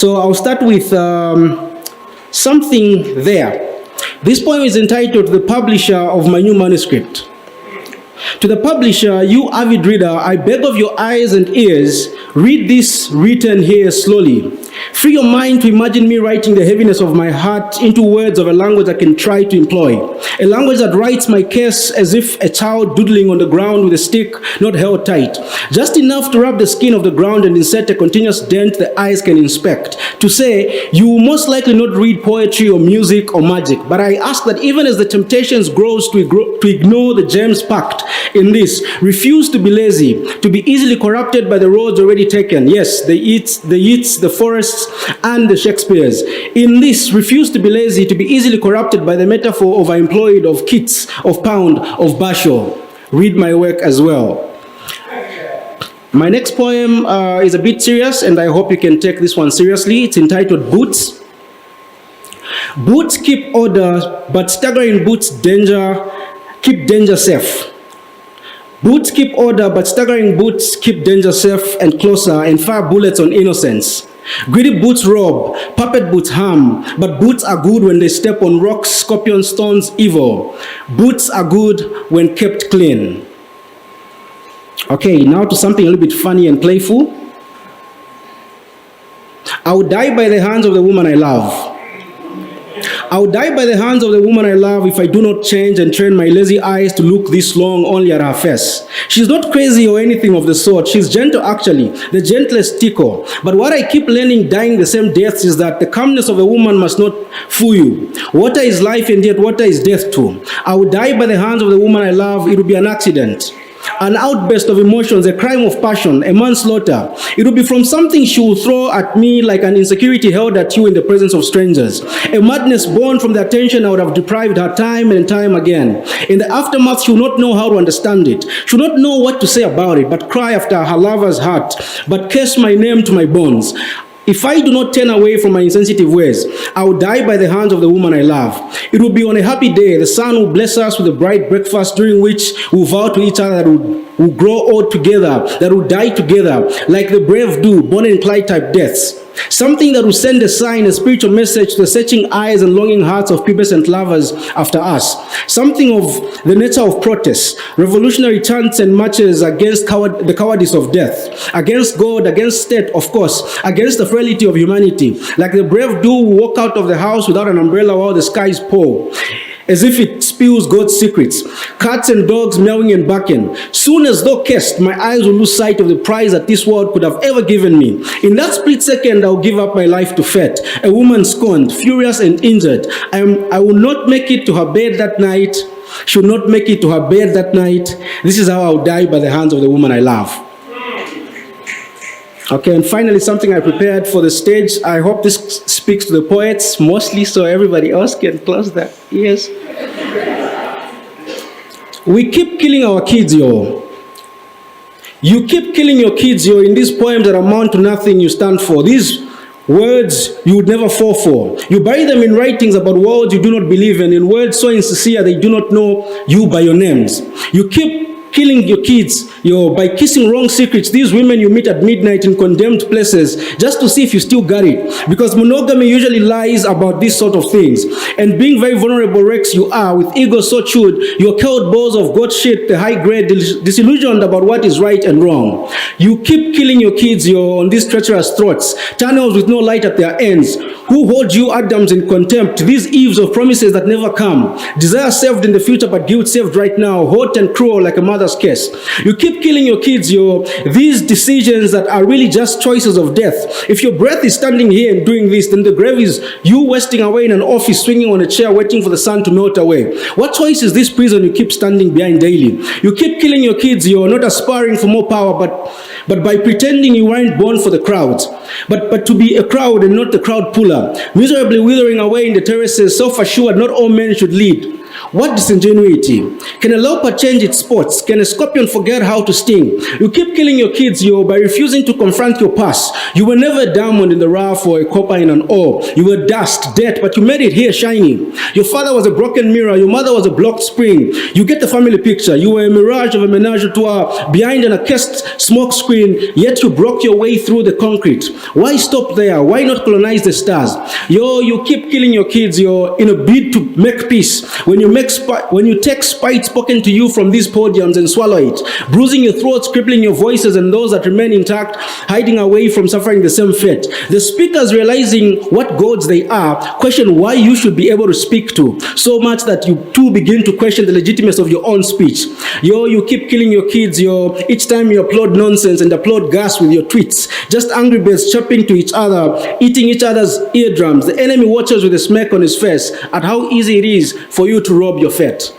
So I'll start with something there. This poem is entitled "The Publisher of My New Manuscript." To the publisher, you avid reader, I beg of your eyes and ears, read this written here slowly. Free your mind to imagine me writing the heaviness of my heart into words of a language I can try to employ. A language that writes my case as if a child doodling on the ground with a stick not held tight. Just enough to rub the skin of the ground and insert a continuous dent the eyes can inspect. To say, you will most likely not read poetry or music or magic, but I ask that even as the temptations grows to ignore the gems packed in this, refuse to be lazy, to be easily corrupted by the roads already taken. Yes, the Yeats, the Forests, and the Shakespeares. In this, refuse to be lazy, to be easily corrupted by the metaphor overemployed of Keats, of Pound, of Basho. Read my work as well. My next poem is a bit serious, and I hope you can take this one seriously. It's entitled Boots. Boots keep order, but staggering boots keep danger safe. Boots keep order, but staggering boots keep danger safe and closer and fire bullets on innocence. Greedy boots rob, puppet boots harm, but boots are good when they step on rocks, scorpions, stones, evil. Boots are good when kept clean. Okay, now to something a little bit funny and playful. I would die by the hands of the woman I love. I would die by the hands of the woman I love if I do not change and train my lazy eyes to look this long only at her face. She's not crazy or anything of the sort. She's gentle actually, the gentlest tickle. But what I keep learning dying the same deaths is that the calmness of a woman must not fool you. Water is life and yet water is death too. I would die by the hands of the woman I love. It would be an accident. An outburst of emotions, a crime of passion, a manslaughter. It will be from something she will throw at me like an insecurity held at you in the presence of strangers. A madness born from the attention I would have deprived her time and time again. In the aftermath, she will not know how to understand it. She will not know what to say about it, but cry after her lover's heart, but curse my name to my bones. If I do not turn away from my insensitive ways, I will die by the hands of the woman I love. It will be on a happy day. The sun will bless us with a bright breakfast during which we will vow to each other that we'll grow old together, that we'll die together, like the brave do, Bonnie and Clyde type deaths. Something that will send a sign, a spiritual message to the searching eyes and longing hearts of pubescent lovers after us. Something of the nature of protest, revolutionary chants and marches against the cowardice of death, against God, against state, of course, against the frailty of humanity. Like the brave do who walk out of the house without an umbrella while the skies pour, as if it spills God's secrets. Cats and dogs meowing and barking. Soon as though kissed, my eyes will lose sight of the prize that this world could have ever given me. In that split second, I'll give up my life to fate. A woman scorned, furious and injured. I will not make it to her bed that night. She will not make it to her bed that night. This is how I'll die by the hands of the woman I love. Okay, and finally, something I prepared for the stage. I hope this speaks to the poets mostly, so everybody else can close their ears. We keep killing our kids, yo. You keep killing your kids, yo, in these poems that amount to nothing you stand for. These words you would never fall for. You bury them in writings about worlds you do not believe in words so insincere they do not know you by your names. You keep killing your kids by kissing wrong secrets, these women you meet at midnight in condemned places, just to see if you still got it. Because monogamy usually lies about these sort of things. And being very vulnerable wrecks you are, with ego so chewed, your cold balls of God shit, the high grade, disillusioned about what is right and wrong. You keep killing your kids on these treacherous throats, tunnels with no light at their ends. Who hold you Adams in contempt, these eves of promises that never come. Desire saved in the future, but guilt saved right now, hot and cruel like a mother's kiss. You keep killing your kids, these decisions that are really just choices of death. If your breath is standing here and doing this, then the grave is you wasting away in an office, swinging on a chair, waiting for the sun to melt away. What choice is this prison you keep standing behind daily? You keep killing your kids, you're not aspiring for more power, but by pretending you weren't born for the crowds, but to be a crowd and not the crowd puller, miserably withering away in the terraces, self-assured not all men should lead. What disingenuity? Can a leopard change its spots? Can a scorpion forget how to sting? You keep killing your kids, by refusing to confront your past. You were never a diamond in the rough or a copper in an ore. You were dust, dirt, but you made it here shining. Your father was a broken mirror. Your mother was a blocked spring. You get the family picture. You were a mirage of a menage a trois behind an accursed smoke screen, yet you broke your way through the concrete. Why stop there? Why not colonize the stars? You keep killing your kids, in a bid to make peace. When you take spite spoken to you from these podiums and swallow it, bruising your throats, crippling your voices, and those that remain intact, hiding away from suffering the same fate. The speakers, realizing what gods they are, question why you should be able to speak to, so much that you too begin to question the legitimacy of your own speech. You keep killing your kids, each time you upload nonsense and upload gas with your tweets, just angry birds chirping to each other, eating each other's eardrums. The enemy watches with a smirk on his face at how easy it is for you to rob your fate.